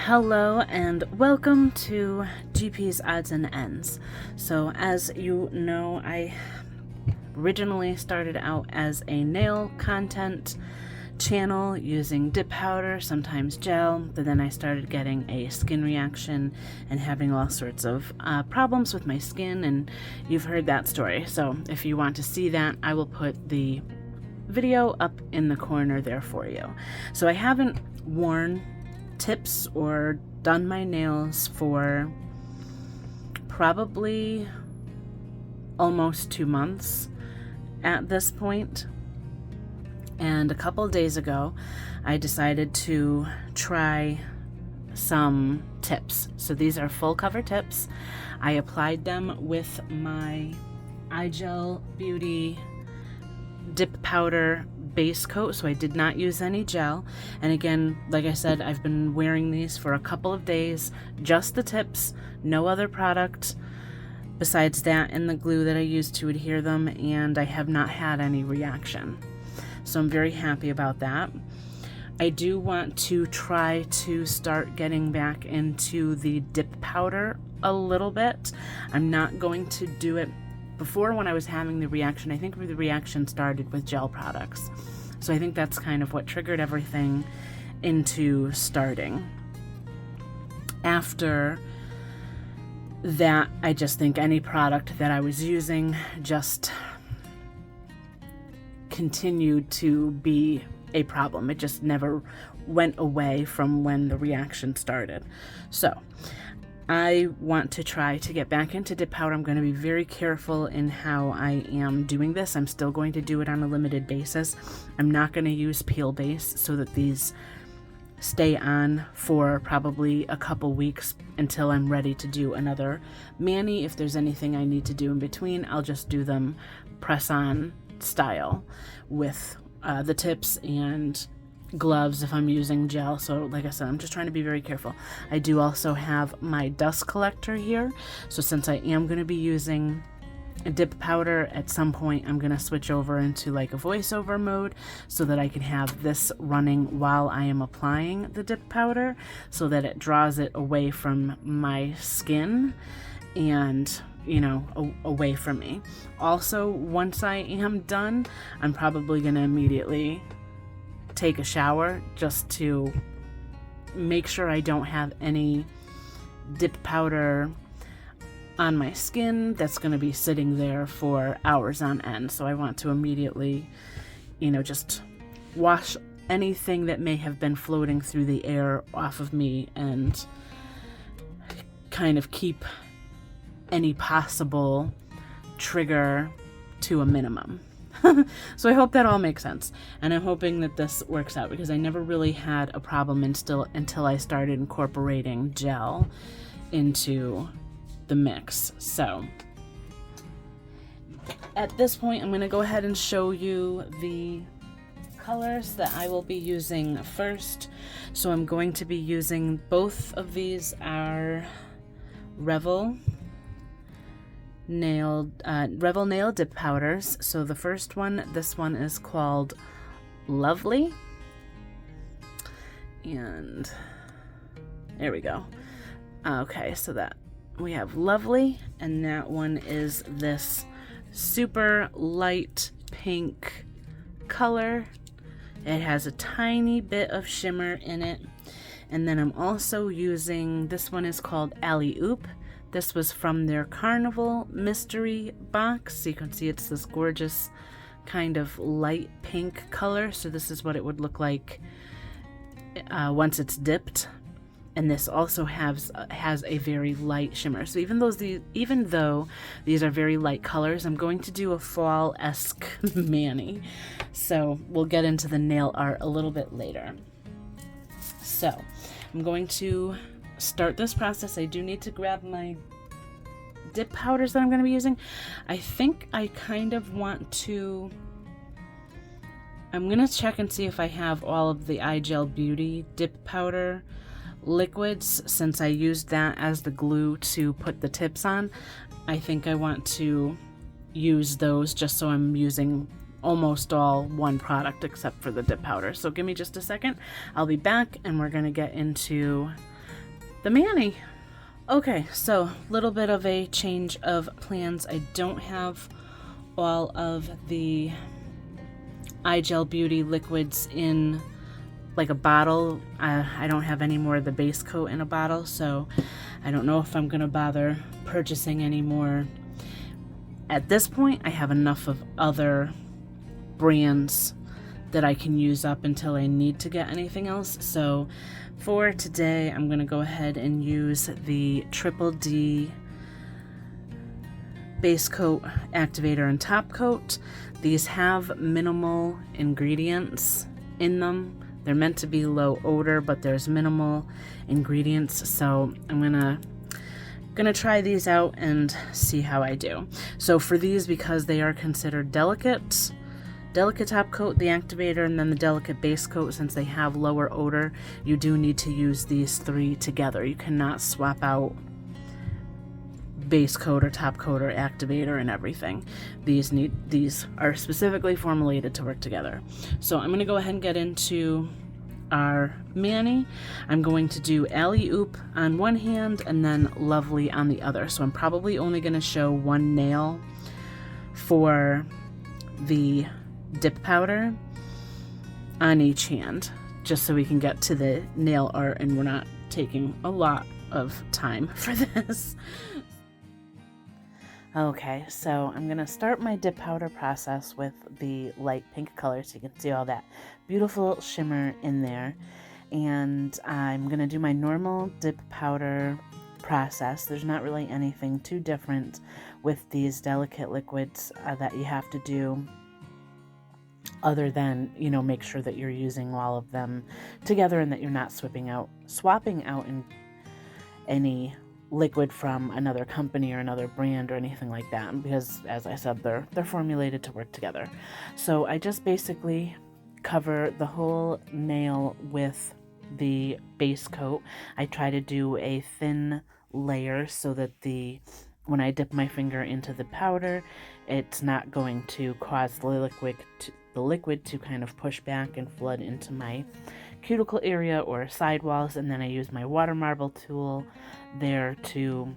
Hello and welcome to GP's Odds and Ends. So as you know, I originally started out as a nail content channel using dip powder, sometimes gel, but then I started getting a skin reaction and having all sorts of problems with my skin, and you've heard that story. So if you want to see that, I will put the video up in the corner there for you. So I haven't worn tips or done my nails for probably almost 2 months at this point. And a couple days ago, I decided to try some tips. So these are full cover tips. I applied them with my iGel Beauty dip powder base coat, so I did not use any gel. And again, like I said, I've been wearing these for a couple of days, just the tips, no other product besides that and the glue that I used to adhere them, and I have not had any reaction. So I'm very happy about that. I do want to try to start getting back into the dip powder a little bit. I'm not going to do it before. When I was having the reaction, I think the reaction started with gel products. So I think that's kind of what triggered everything into starting. After that, I just think any product that I was using just continued to be a problem. It just never went away from when the reaction started. So I want to try to get back into dip powder. I'm going to be very careful in how I am doing this. I'm still going to do it on a limited basis. I'm not going to use peel base so that these stay on for probably a couple weeks until I'm ready to do another mani. If there's anything I need to do in between, I'll just do them press on style with the tips and gloves if I'm using gel. So like I said, I'm just trying to be very careful. I do also have my dust collector here, so since I am going to be using a dip powder at some point, I'm going to switch over into like a voiceover mode so that I can have this running while I am applying the dip powder, so that it draws it away from my skin and away from me. Also, once I am done, I'm probably going to immediately take a shower just to make sure I don't have any dip powder on my skin that's going to be sitting there for hours on end. So I want to immediately, just wash anything that may have been floating through the air off of me and kind of keep any possible trigger to a minimum. So I hope that all makes sense, and I'm hoping that this works out, because I never really had a problem until I started incorporating gel into the mix. So at this point, I'm going to go ahead and show you the colors that I will be using first. So I'm going to be using, both of these are Referral nail dip powders. So the first one, this one is called Lovely, and there we go. Okay, so that we have Lovely, and that one is this super light pink color. It has a tiny bit of shimmer in it. And then I'm also using, this one is called Alley Oop. This was from their Carnival Mystery box. So you can see it's this gorgeous kind of light pink color. So this is what it would look like once it's dipped. And this also has a very light shimmer. So even though these are very light colors, I'm going to do a fall-esque mani. So we'll get into the nail art a little bit later. So I'm going to start this process. I do need to grab my dip powders that I'm going to be using. I think I kind of want to, I'm going to check and see if I have all of the iGel Beauty dip powder liquids, since I used that as the glue to put the tips on. I think I want to use those just so I'm using almost all one product except for the dip powder. So give me just a second. I'll be back and we're going to get into the mani. Okay, so a little bit of a change of plans. I don't have all of the iGel Beauty liquids in like a bottle. I don't have any more of the base coat in a bottle, so I don't know if I'm gonna bother purchasing any more. At this point, I have enough of other brands that I can use up until I need to get anything else. So for today, I'm gonna go ahead and use the Triple D base coat, activator, and top coat. These have minimal ingredients in them. They're meant to be low odor, but there's minimal ingredients, so I'm gonna try these out and see how I do. So for these, because they are considered delicate top coat, the activator, and then the delicate base coat, since they have lower odor, you do need to use these three together. You cannot swap out base coat or top coat or activator and everything. These are specifically formulated to work together. So I'm going to go ahead and get into our mani. I'm going to do Alley Oop on one hand and then Lovely on the other. So I'm probably only going to show one nail for the dip powder on each hand, just so we can get to the nail art and we're not taking a lot of time for this. Okay, so I'm gonna start my dip powder process with the light pink color so you can see all that beautiful shimmer in there. And I'm gonna do my normal dip powder process. There's not really anything too different with these delicate liquids that you have to do, other than, you know, make sure that you're using all of them together and that you're not swapping out in any liquid from another company or another brand or anything like that, because as I said, they're formulated to work together. So I just basically cover the whole nail with the base coat. I try to do a thin layer so that when I dip my finger into the powder, it's not going to cause the liquid to kind of push back and flood into my cuticle area or sidewalls. And then I use my water marble tool there to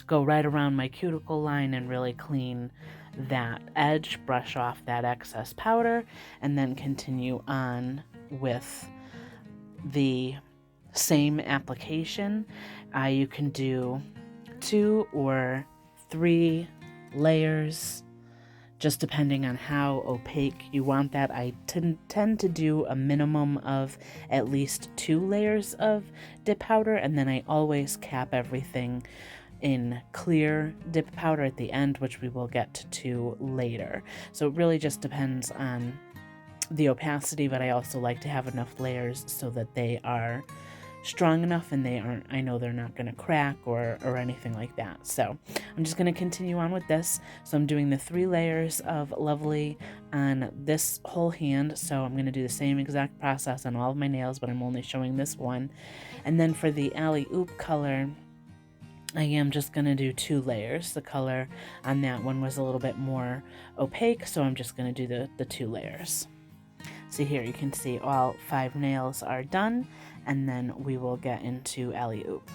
go right around my cuticle line and really clean that edge, brush off that excess powder, and then continue on with the same application. You can do 2 or 3 layers, just depending on how opaque you want that. I tend to do a minimum of at least 2 layers of dip powder, and then I always cap everything in clear dip powder at the end, which we will get to later. So it really just depends on the opacity, but I also like to have enough layers so that they are strong enough and I know they're not going to crack or anything like that. So I'm just going to continue on with this. So I'm doing the 3 layers of Lovely on this whole hand. So I'm going to do the same exact process on all of my nails, but I'm only showing this one. And then for the Alley Oop color, I am just going to do 2 layers. The color on that one was a little bit more opaque, so I'm just going to do the 2 layers. So here you can see all 5 nails are done, and then we will get into Alley Oop.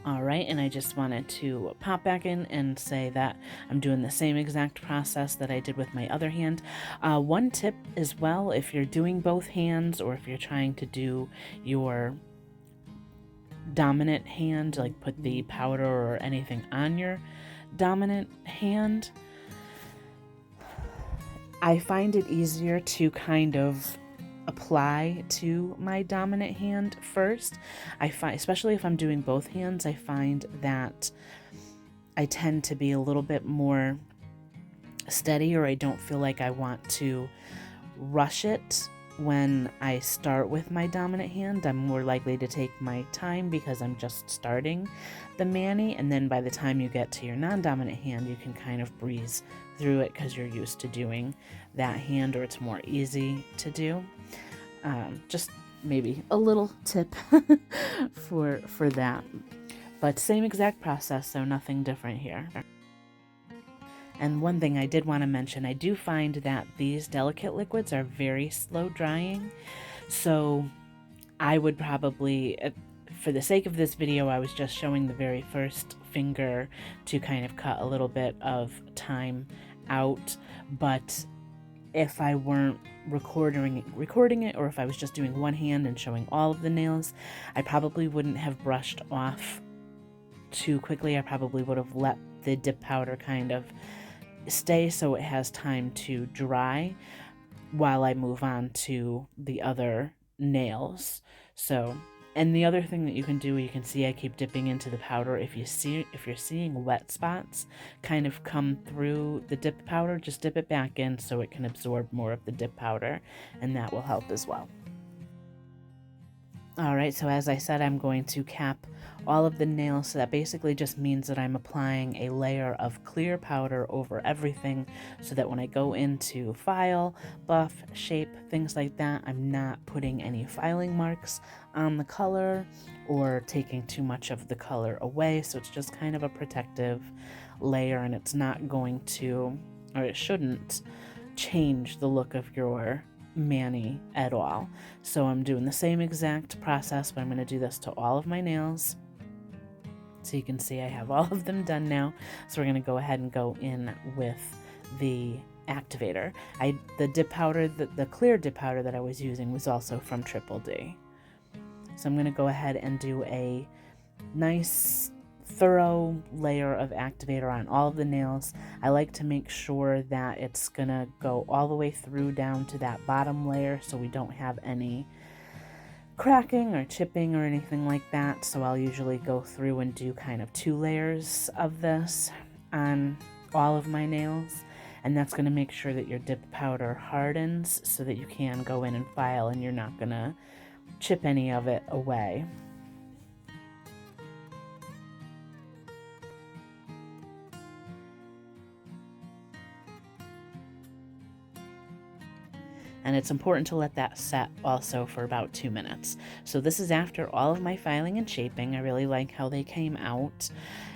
Alright, and I just wanted to pop back in and say that I'm doing the same exact process that I did with my other hand. One tip as well, if you're doing both hands or if you're trying to do your dominant hand, like put the powder or anything on your dominant hand, I find it easier to kind of apply to my dominant hand first. I find, especially if I'm doing both hands, I find that I tend to be a little bit more steady, or I don't feel like I want to rush it when I start with my dominant hand, I'm more likely to take my time because I'm just starting the mani, and then by the time you get to your non-dominant hand, you can kind of breeze through it because you're used to doing that hand, or it's more easy to do. Just maybe a little tip for that. But same exact process, so nothing different here. And one thing I did want to mention, I do find that these delicate liquids are very slow drying. So I would probably, for the sake of this video, I was just showing the very first finger to kind of cut a little bit of time out. But if I weren't recording it, or if I was just doing one hand and showing all of the nails, I probably wouldn't have brushed off too quickly. I probably would have let the dip powder kind of stay so it has time to dry while I move on to the other nails. So, and the other thing that you can do, you can see I keep dipping into the powder. If you're seeing wet spots kind of come through the dip powder, just dip it back in so it can absorb more of the dip powder, and that will help as well. Alright, so as I said, I'm going to cap all of the nails, so that basically just means that I'm applying a layer of clear powder over everything, so that when I go into file, buff, shape, things like that, I'm not putting any filing marks on the color or taking too much of the color away. So it's just kind of a protective layer, and it's not going to, or it shouldn't, change the look of your mani at all. So I'm doing the same exact process, but I'm going to do this to all of my nails. So you can see I have all of them done now. So we're going to go ahead and go in with the activator. The dip powder, the clear dip powder that I was using was also from Triple D. So I'm going to go ahead and do a nice thorough layer of activator on all of the nails. I like to make sure that it's gonna go all the way through down to that bottom layer, so we don't have any cracking or chipping or anything like that. So I'll usually go through and do kind of 2 layers of this on all of my nails, and that's going to make sure that your dip powder hardens so that you can go in and file and you're not gonna chip any of it away. And it's important to let that set also for about 2 minutes. So this is after all of my filing and shaping. I really like how they came out.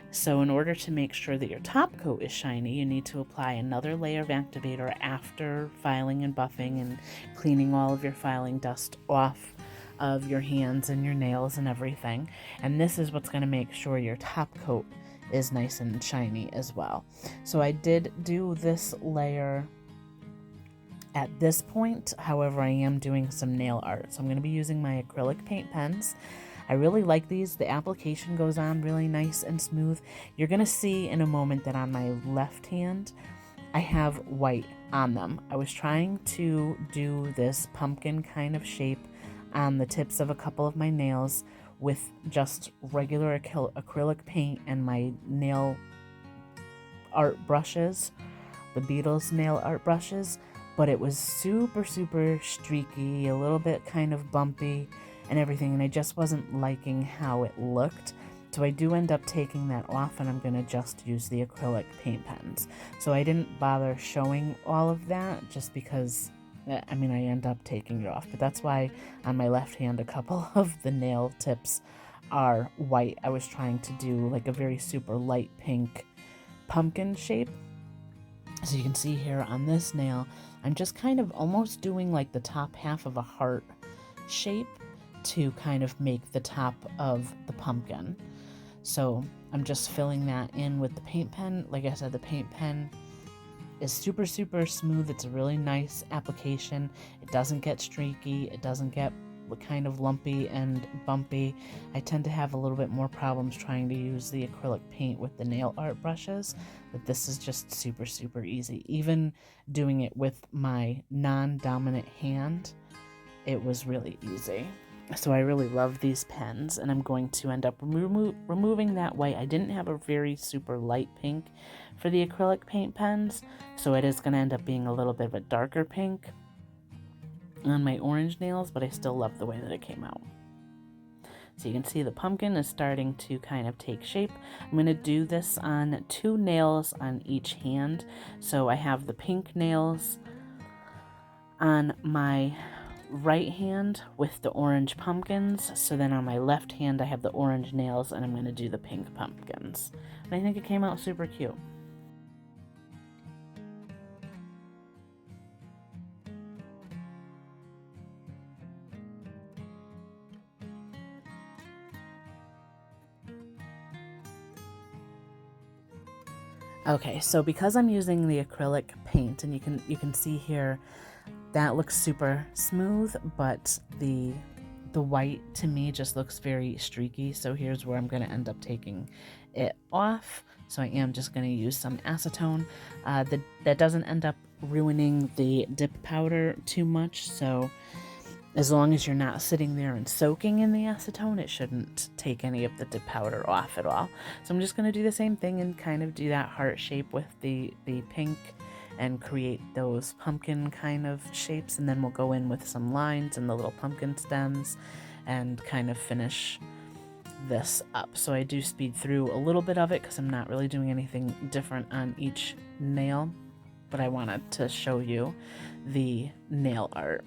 So in order to make sure that your top coat is shiny, you need to apply another layer of activator after filing and buffing and cleaning all of your filing dust off of your hands and your nails and everything. And this is what's going to make sure your top coat is nice and shiny as well. So I did do this layer at this point. However, I am doing some nail art. So I'm going to be using my acrylic paint pens. I really like these. The application goes on really nice and smooth. You're going to see in a moment that on my left hand, I have white on them. I was trying to do this pumpkin kind of shape on the tips of a couple of my nails with just regular acrylic paint and my nail art brushes, the Beatles nail art brushes. But it was super streaky, a little bit kind of bumpy and everything, and I just wasn't liking how it looked. So I do end up taking that off, and I'm going to just use the acrylic paint pens. So I didn't bother showing all of that just because, I mean, I end up taking it off. But that's why on my left hand, a couple of the nail tips are white. I was trying to do like a very super light pink pumpkin shape. So you can see here on this nail, I'm just kind of almost doing like the top half of a heart shape to kind of make the top of the pumpkin. So I'm just filling that in with the paint pen. Like I said, the paint pen is super smooth. It's a really nice application. It doesn't get streaky. It doesn't get kind of lumpy and bumpy. I tend to have a little bit more problems trying to use the acrylic paint with the nail art brushes, but this is just super easy. Even doing it with my non-dominant hand, it was really easy. So I really love these pens, and I'm going to end up removing that white. I didn't have a very super light pink for the acrylic paint pens, so it is going to end up being a little bit of a darker pink. on my orange nails, but I still love the way that it came out. So you can see the pumpkin is starting to kind of take shape. I'm going to do this on 2 nails on each hand. So I have the pink nails on my right hand with the orange pumpkins. So then on my left hand I have the orange nails, and I'm going to do the pink pumpkins. And I think it came out super cute. Okay, so because I'm using the acrylic paint, and you can see here that looks super smooth, but the white to me just looks very streaky. So here's where I'm going to end up taking it off. So I am just going to use some acetone. That doesn't end up ruining the dip powder too much. So as long as you're not sitting there and soaking in the acetone, it shouldn't take any of the dip powder off at all. So I'm just going to do the same thing and kind of do that heart shape with the pink and create those pumpkin kind of shapes. And then we'll go in with some lines and the little pumpkin stems and kind of finish this up. So I do speed through a little bit of it because I'm not really doing anything different on each nail, but I wanted to show you the nail art.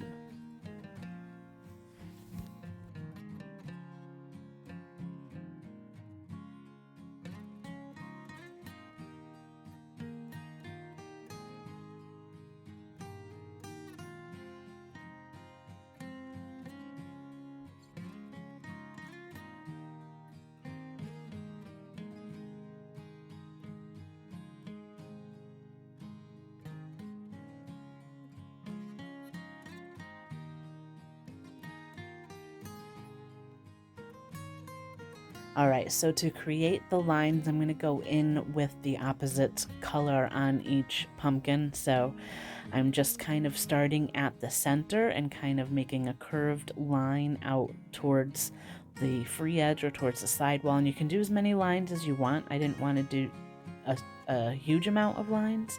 All right, so to create the lines, I'm going to go in with the opposite color on each pumpkin. So I'm just kind of starting at the center and kind of making a curved line out towards the free edge or towards the sidewall. And you can do as many lines as you want. I didn't want to do a huge amount of lines,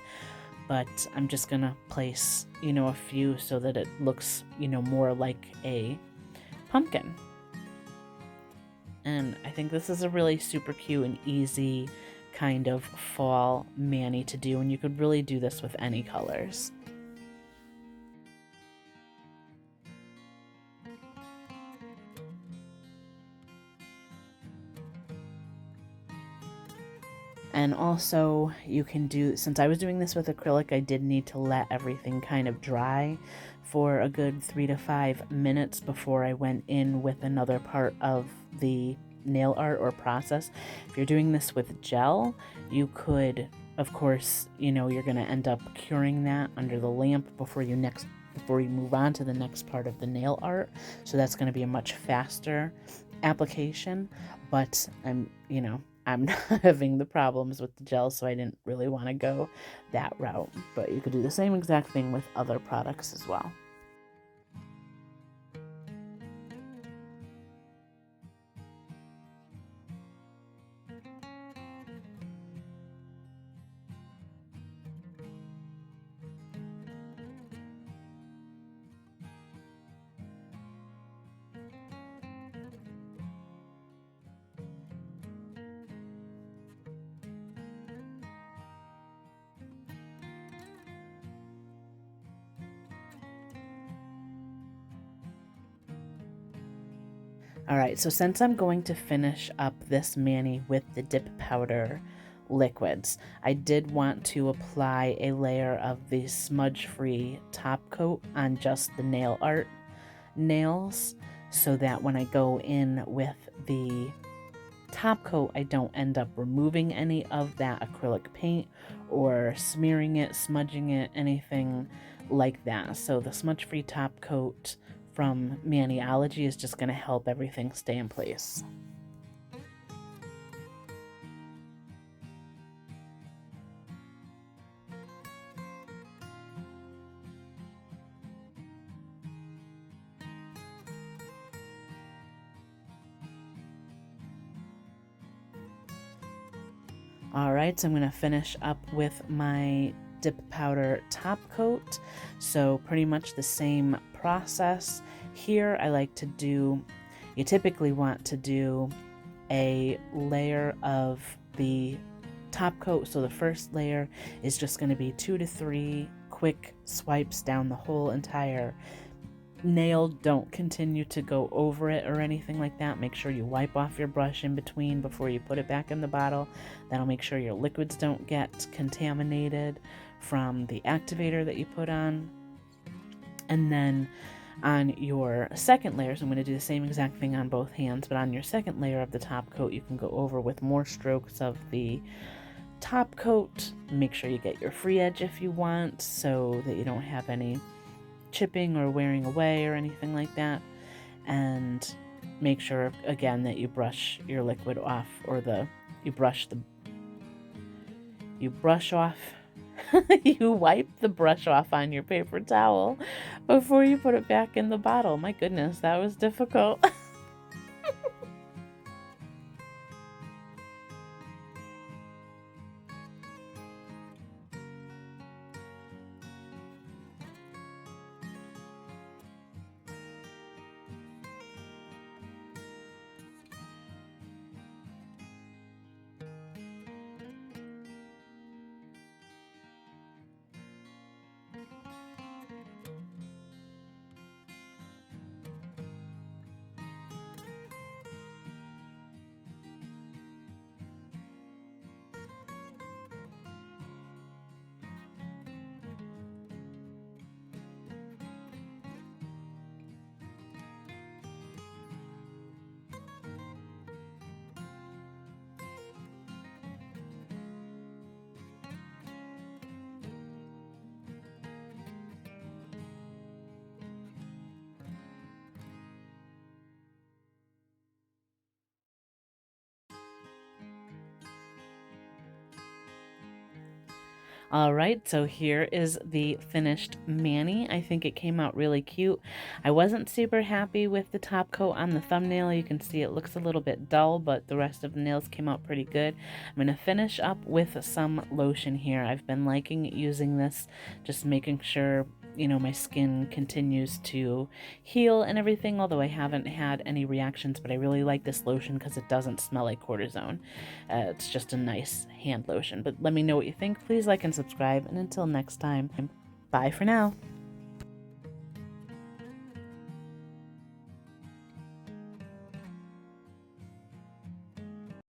but I'm just going to place, a few so that it looks, more like a pumpkin. And I think this is a really super cute and easy kind of fall mani to do, and you could really do this with any colors. And also you can do, since I was doing this with acrylic, I did need to let everything kind of dry for a good 3 to 5 minutes before I went in with another part of the nail art or process. If you're doing this with gel, you could, of course, you're going to end up curing that under the lamp before you move on to the next part of the nail art. So that's going to be a much faster application, but I'm not having the problems with the gel, so I didn't really want to go that route. But you could do the same exact thing with other products as well. Alright, so since I'm going to finish up this mani with the dip powder liquids, I did want to apply a layer of the smudge-free top coat on just the nail art nails, so that when I go in with the top coat, I don't end up removing any of that acrylic paint or smearing it, smudging it, anything like that. So the smudge-free top coat from Maniology is just going to help everything stay in place. Alright, so I'm going to finish up with my dip powder top coat. So pretty much the same process. Here I like to do, you typically want to do a layer of the top coat. So the first layer is just going to be 2 to 3 quick swipes down the whole entire nail. Don't continue to go over it or anything like that. Make sure you wipe off your brush in between before you put it back in the bottle. That'll make sure your liquids don't get contaminated from the activator that you put on. And then on your second layer, so I'm going to do the same exact thing on both hands, but on your second layer of the top coat, you can go over with more strokes of the top coat. Make sure you get your free edge if you want, so that you don't have any chipping or wearing away or anything like that. And make sure again that you brush your liquid off, or you brush off you wipe the brush off on your paper towel before you put it back in the bottle. My goodness, that was difficult. Alright, so here is the finished mani. I think it came out really cute. I wasn't super happy with the top coat on the thumbnail. You can see it looks a little bit dull, but the rest of the nails came out pretty good. I'm going to finish up with some lotion here. I've been liking using this, just making sure, you know, my skin continues to heal and everything, although I haven't had any reactions. But I really like this lotion because it doesn't smell like cortisone. It's just a nice hand lotion. But let me know what you think. Please like and subscribe, and until next time, bye for now.